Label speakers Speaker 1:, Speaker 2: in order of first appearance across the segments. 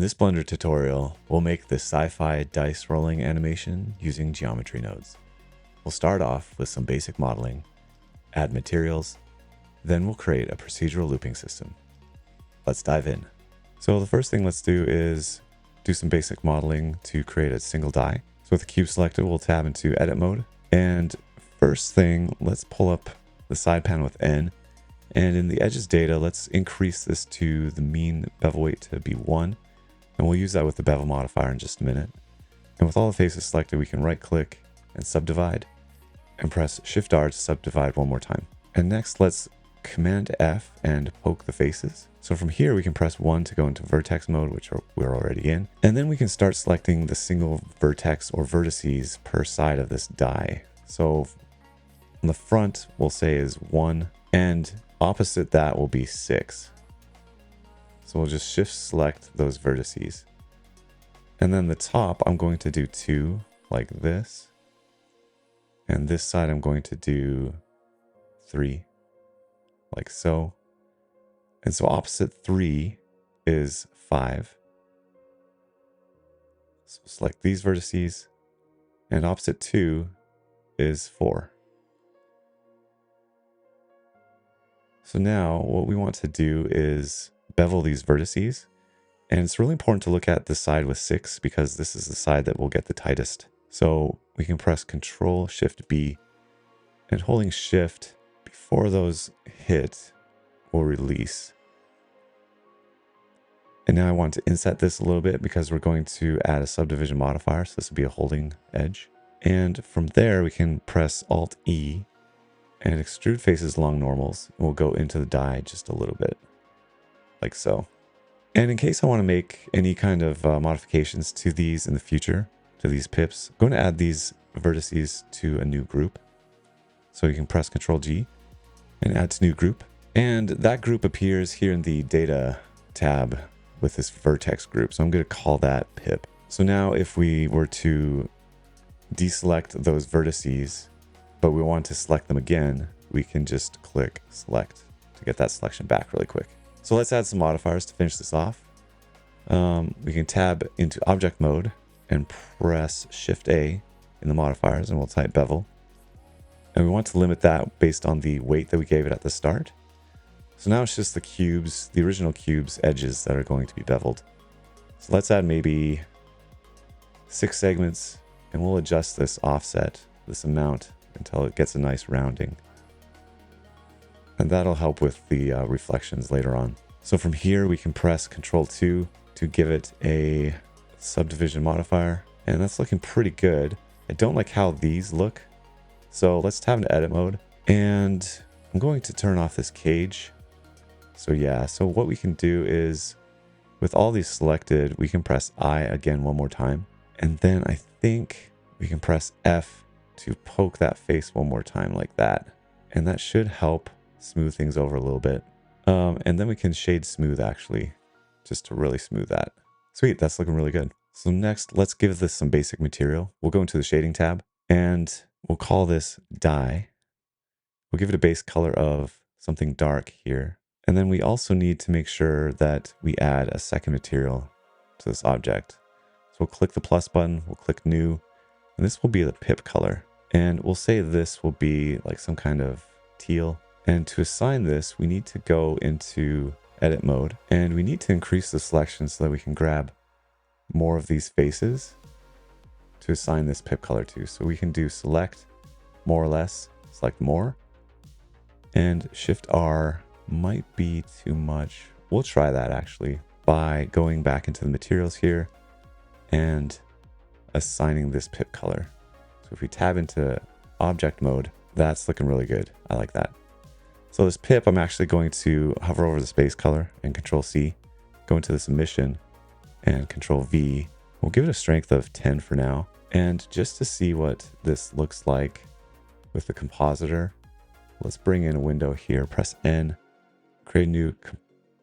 Speaker 1: In this Blender tutorial, we'll make the sci-fi dice rolling animation using geometry nodes. We'll start off with some basic modeling, add materials, then we'll create a procedural looping system. Let's dive in. So the first thing let's do is do some basic modeling to create a single die. So with the cube selected, we'll tab into edit mode. And first thing, let's pull up the side panel with N. And in the edges data, let's increase this to the mean bevel weight to be 1. And we'll use that with the bevel modifier in just a minute. And with all the faces selected, we can right click and subdivide and press Shift R to subdivide one more time. And next, let's Command F and poke the faces. So from here, we can press 1 to go into vertex mode, which we're already in. And then we can start selecting the single vertex or vertices per side of this die. So on the front, we'll say is 1, and opposite that will be 6. So we'll just shift select those vertices. And then the top, I'm going to do 2 like this. And this side, I'm going to do 3 like so. And so opposite 3 is 5. So select these vertices. And opposite 2 is 4. So now what we want to do is bevel these vertices. And it's really important to look at the side with 6 because this is the side that will get the tightest. So we can press Control Shift B, and holding Shift before those hit will release. And now I want to inset this a little bit because we're going to add a subdivision modifier. So this will be a holding edge. And from there we can press Alt E and extrude faces along normals. And we'll go into the die just a little bit like so. And in case I want to make any kind of modifications to these in the future, to these pips, I'm going to add these vertices to a new group. So you can press Control G and add to new group. And that group appears here in the data tab with this vertex group. So I'm going to call that pip. So now if we were to deselect those vertices, but we want to select them again, we can just click select to get that selection back really quick. So let's add some modifiers to finish this off. We can tab into object mode and press Shift A in the modifiers, and we'll type bevel. And we want to limit that based on the weight that we gave it at the start. So now it's just the cubes, the original cube's edges that are going to be beveled. So let's add maybe 6 segments, and we'll adjust this offset, this amount, until it gets a nice rounding. And that'll help with the reflections later on. So from here, we can press Control 2 to give it a subdivision modifier. And that's looking pretty good. I don't like how these look. So let's tab into edit mode. And I'm going to turn off this cage. So yeah, so what we can do is with all these selected, we can press I again one more time. And then I think we can press F to poke that face one more time like that. And that should help smooth things over a little bit. And then we can shade smooth actually, just to really smooth that. Sweet, that's looking really good. So next, let's give this some basic material. We'll go into the shading tab and we'll call this dye. We'll give it a base color of something dark here. And then we also need to make sure that we add a second material to this object. So we'll click the plus button, we'll click new, and this will be the pip color. And we'll say this will be like some kind of teal. And to assign this, we need to go into edit mode and we need to increase the selection so that we can grab more of these faces to assign this pip color to. So we can do select more or less, select more, and Shift R might be too much. We'll try that actually by going back into the materials here and assigning this pip color. So if we tab into object mode, that's looking really good. I like that. So this pip, I'm actually going to hover over the space color and Control C, go into this emission and Control V. We'll give it a strength of 10 for now. And just to see what this looks like with the compositor, let's bring in a window here, press N, create a new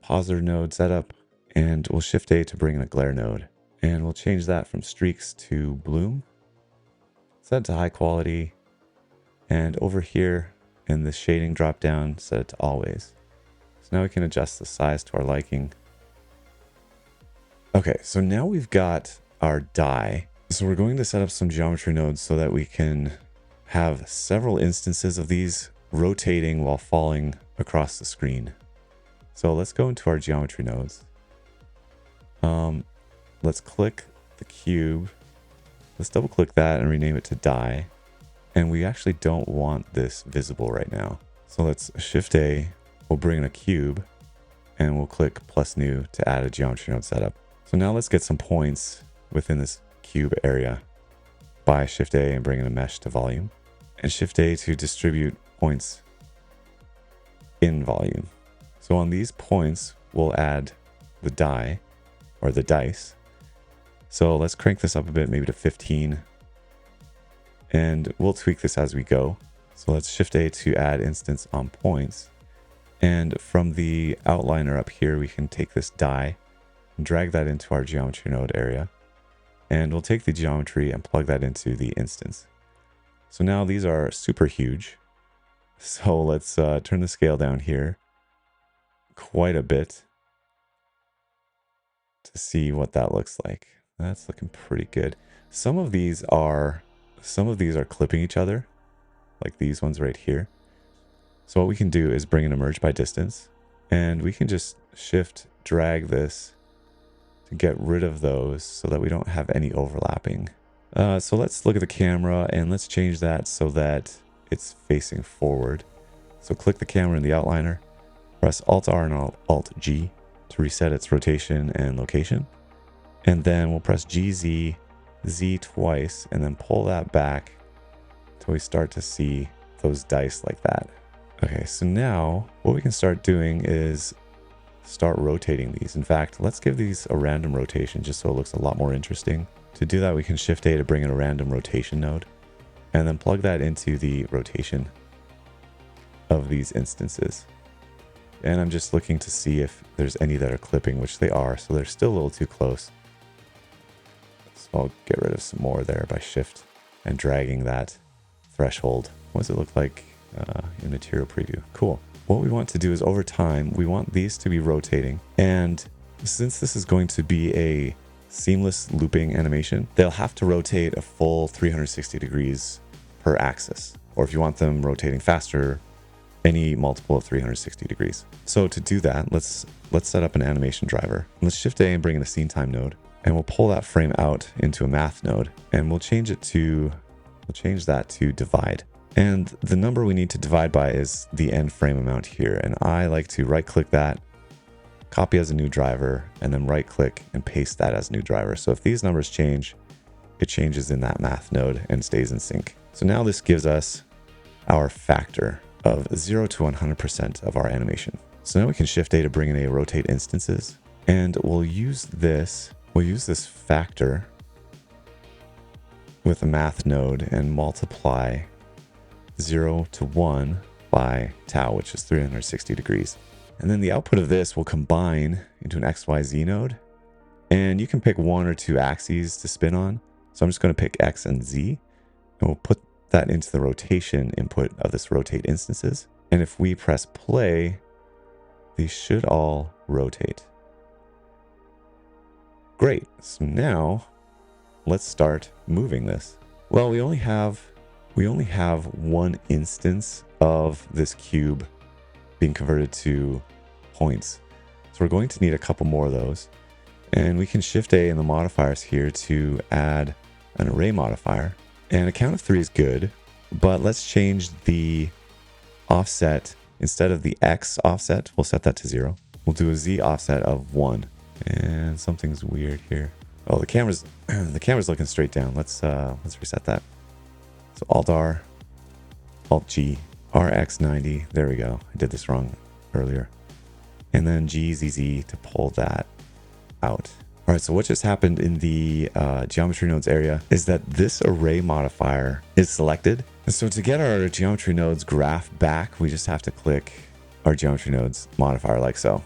Speaker 1: compositor node setup, and we'll Shift A to bring in a glare node. And we'll change that from streaks to bloom, set it to high quality, and over here in the shading drop down, set it to always. So now we can adjust the size to our liking. Okay, so now we've got our die. So we're going to set up some geometry nodes so that we can have several instances of these rotating while falling across the screen. So let's go into our geometry nodes. Let's click the cube. Let's double click that and rename it to die. And we actually don't want this visible right now. So let's Shift A, we'll bring in a cube and we'll click plus new to add a geometry node setup. So now let's get some points within this cube area by Shift A and bring in a mesh to volume, and Shift A to distribute points in volume. So on these points, we'll add the die or the dice. So let's crank this up a bit, maybe to 15. And we'll tweak this as we go. So let's Shift A to add instance on points. And from the outliner up here, we can take this die and drag that into our geometry node area. And we'll take the geometry and plug that into the instance. So now these are super huge. So let's turn the scale down here quite a bit to see what that looks like. That's looking pretty good. Some of these are clipping each other, like these ones right here. So what we can do is bring in a merge by distance, and we can just shift drag this to get rid of those so that we don't have any overlapping. So let's look at the camera and let's change that so that it's facing forward. So click the camera in the outliner, press Alt R and Alt G to reset its rotation and location. And then we'll press GZ, Z twice, and then pull that back till we start to see those dice like that. Okay, so now what we can start doing is start rotating these. In fact, let's give these a random rotation just so it looks a lot more interesting. To do that, we can Shift A to bring in a random rotation node and then plug that into the rotation of these instances. And I'm just looking to see if there's any that are clipping, which they are, so they're still a little too close. So I'll get rid of some more there by Shift and dragging that threshold. What does it look like in material preview? Cool. What we want to do is over time, we want these to be rotating. And since this is going to be a seamless looping animation, they'll have to rotate a full 360 degrees per axis. Or if you want them rotating faster, any multiple of 360 degrees. So to do that, let's set up an animation driver. Let's Shift A and bring in a scene time node. And we'll pull that frame out into a math node. And we'll change that to divide. And the number we need to divide by is the end frame amount here. And I like to right click that, copy as a new driver, and then right click and paste that as a new driver. So if these numbers change, it changes in that math node and stays in sync. So now this gives us our factor of 0 to 100% of our animation. So now we can Shift A to bring in a rotate instances, and we'll use this factor with a math node and multiply 0 to 1 by tau, which is 360 degrees. And then the output of this will combine into an XYZ node. And you can pick one or two axes to spin on. So I'm just going to pick X and Z. And we'll put that into the rotation input of this rotate instances. And if we press play, these should all rotate. Great. So now let's start moving this. Well, we only have one instance of this cube being converted to points. So we're going to need a couple more of those. And we can Shift A in the modifiers here to add an array modifier. And a count of 3 is good, but let's change the offset. Instead of the X offset, we'll set that to 0. We'll do a Z offset of 1. And something's weird here. Oh, the camera's looking straight down. Let's reset that. So Alt R, Alt G, RX90. There we go. I did this wrong earlier. And then GZZ to pull that out. All right, so what just happened in the geometry nodes area is that this array modifier is selected. And so to get our geometry nodes graph back, we just have to click our geometry nodes modifier like so.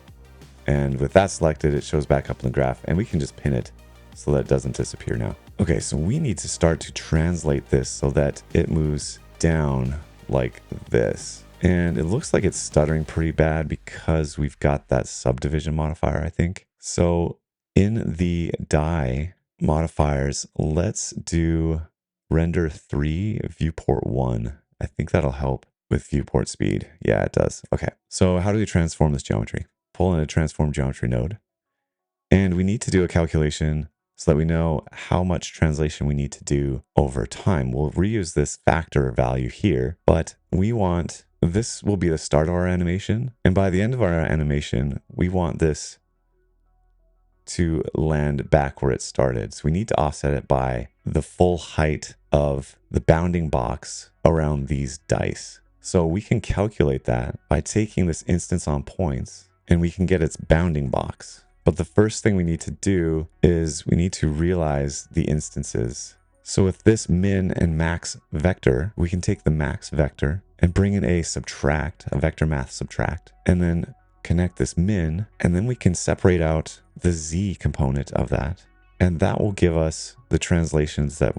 Speaker 1: And with that selected, it shows back up in the graph, and we can just pin it so that it doesn't disappear now. Okay, so we need to start to translate this so that it moves down like this. And it looks like it's stuttering pretty bad because we've got that subdivision modifier, I think. So In the die modifiers, let's do render 3 viewport 1. I think that'll help with viewport speed. Yeah, it does. Okay, so how do we transform this geometry? Pull in a transform geometry node. And we need to do a calculation so that we know how much translation we need to do over time. We'll reuse this factor value here, but we want, this will be the start of our animation. And by the end of our animation, we want this to land back where it started. So we need to offset it by the full height of the bounding box around these dice. So we can calculate that by taking this instance on points, and we can get its bounding box. But the first thing we need to do is we need to realize the instances. So with this min and max vector, we can take the max vector and bring in a subtract, a vector math subtract, and then connect this min, and then we can separate out the z component of that, and that will give us the translation that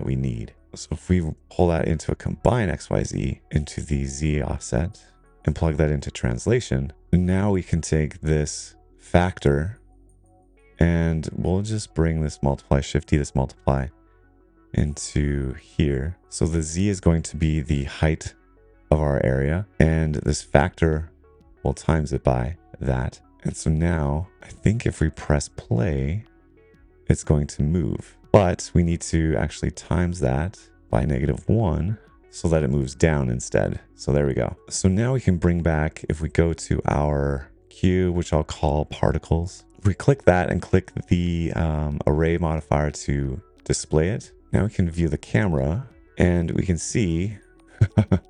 Speaker 1: we need. So if we pull that into a combine xyz into the z offset and plug that into translation, now we can take this factor and we'll just bring this multiply, shifty this multiply into here. So the z is going to be the height of our area, and this factor will times it by that. And so now I think if we press play, it's going to move, but we need to actually times that by -1 so that it moves down instead. So there we go. So now we can bring back, if we go to our queue, which I'll call particles, if we click that and click the array modifier to display it, now we can view the camera and we can see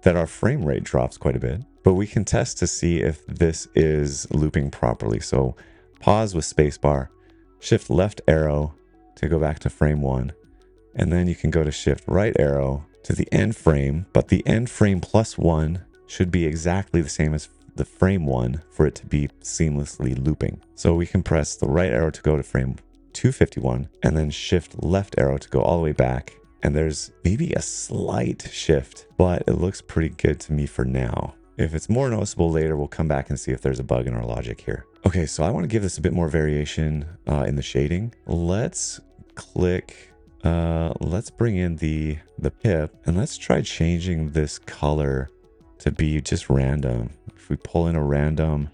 Speaker 1: that our frame rate drops quite a bit, but we can test to see if this is looping properly. So pause with spacebar, shift left arrow to go back to frame 1, and then you can go to shift right arrow to the end frame, but the end frame plus 1 should be exactly the same as the frame 1 for it to be seamlessly looping. So we can press the right arrow to go to frame 251 and then shift left arrow to go all the way back. And there's maybe a slight shift, but it looks pretty good to me for now. If it's more noticeable later, we'll come back and see if there's a bug in our logic here. Okay, so I want to give this a bit more variation in the shading. Let's click, let's bring in the pip, and let's try changing this color to be just random. If we pull in a random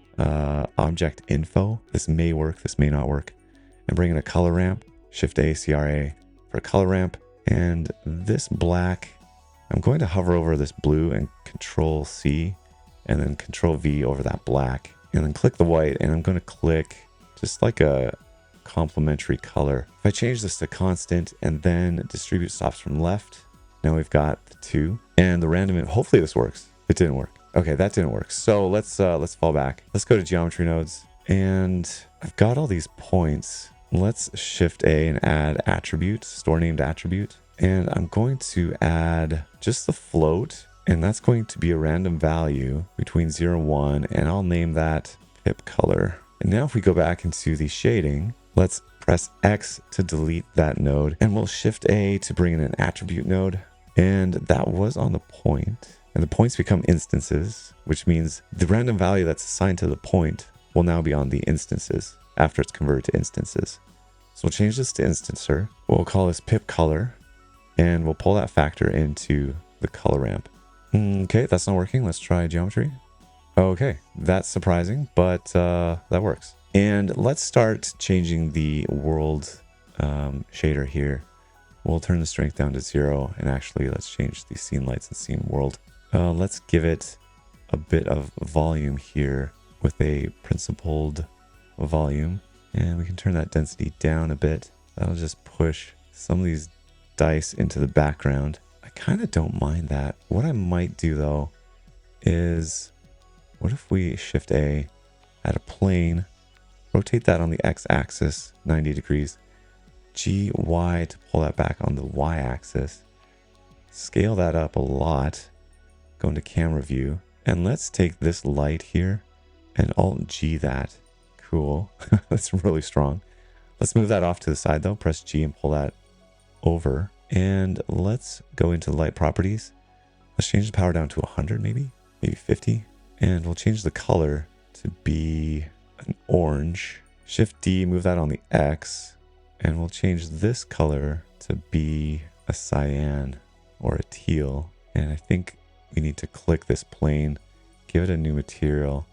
Speaker 1: object info, this may work, this may not work, and bring in a color ramp, shift A, CRA for color ramp. And this black, I'm going to hover over this blue and control C and then control V over that black, and then click the white, and I'm going to click just like a complementary color. If I change this to constant and then distribute stops from left, now we've got the 2 and the random. Hopefully this works. It didn't work. Okay, that didn't work. So let's fall back. Let's go to geometry nodes, and I've got all these points. Let's shift A and add attribute, store named attribute. And I'm going to add just the float, and that's going to be a random value between 0 and 1, and I'll name that pip color. And now if we go back into the shading, let's press X to delete that node, and we'll shift A to bring in an attribute node. And that was on the point, and the points become instances, which means the random value that's assigned to the point will now be on the instances after it's converted to instances. So we'll change this to instancer. We'll call this pip color, and we'll pull that factor into the color ramp. Okay, that's not working. Let's try geometry. Okay, that's surprising, but that works. And let's start changing the world shader here. We'll turn the strength down to 0, and actually let's change the scene lights and scene world. Let's give it a bit of volume here with a principled volume, and we can turn that density down a bit. That'll just push some of these dice into the background. I kind of don't mind that. What I might do though is, what if we shift A, add a plane, rotate that on the x-axis 90 degrees, GY to pull that back on the y-axis, scale that up a lot, go into camera view, and let's take this light here and Alt-G that. Cool. That's really strong. Let's move that off to the side though. Press G and pull that over. And let's go into light properties. Let's change the power down to 100 maybe 50. And we'll change the color to be an orange. Shift D, move that on the X, and we'll change this color to be a cyan or a teal. And I think we need to click this plane, give it a new material.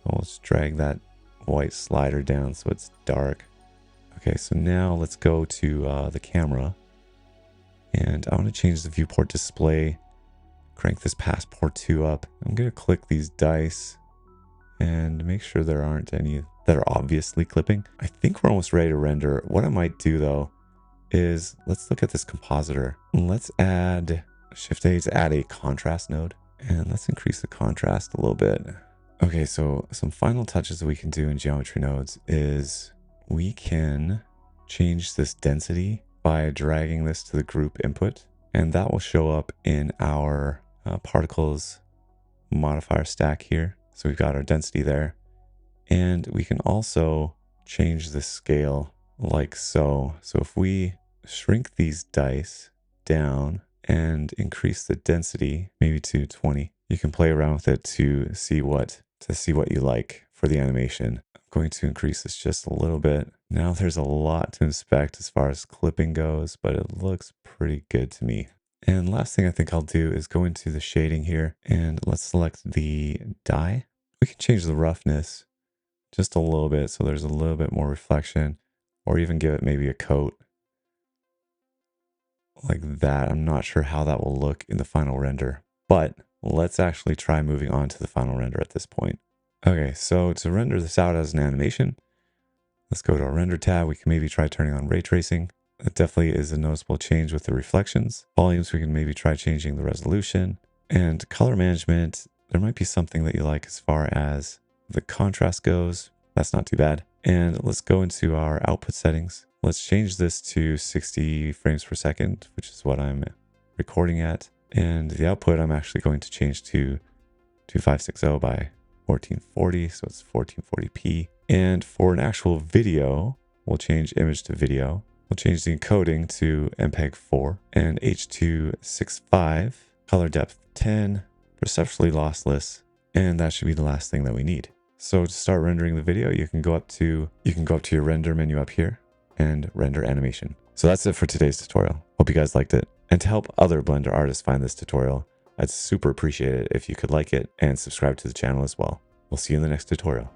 Speaker 1: We'll just drag that white slider down so it's dark. Okay, so now let's go to the camera, and I want to change the viewport display, crank this passport 2 up. I'm going to click these dice and make sure there aren't any that are obviously clipping. I think we're almost ready to render. What I might do though is let's look at this compositor. Let's add Shift A to add a contrast node, and let's increase the contrast a little bit. Okay, so some final touches that we can do in geometry nodes is we can change this density by dragging this to the group input, and that will show up in our particles modifier stack here. So we've got our density there, and we can also change the scale like so. So if we shrink these dice down and increase the density maybe to 20, you can play around with it to see what you like for the animation. I'm going to increase this just a little bit. Now there's a lot to inspect as far as clipping goes, but it looks pretty good to me. And last thing I think I'll do is go into the shading here, and let's select the dye. We can change the roughness just a little bit so there's a little bit more reflection, or even give it maybe a coat like that. I'm not sure how that will look in the final render, but let's actually try moving on to the final render at this point. Okay, so to render this out as an animation, let's go to our render tab. We can maybe try turning on ray tracing. That definitely is a noticeable change with the reflections. Volumes, we can maybe try changing the resolution. And color management, there might be something that you like as far as the contrast goes. That's not too bad. And let's go into our output settings. Let's change this to 60 frames per second, which is what I'm recording at. And the output I'm actually going to change to 2560 by 1440, so it's 1440p. And for an actual video, we'll change image to video. We'll change the encoding to MPEG-4 and H.265, color depth 10, perceptually lossless, and that should be the last thing that we need. So to start rendering the video, you can go up to your render menu up here and render animation. So that's it for today's tutorial. Hope you guys liked it. And to help other Blender artists find this tutorial, I'd super appreciate it if you could like it and subscribe to the channel as well. We'll see you in the next tutorial.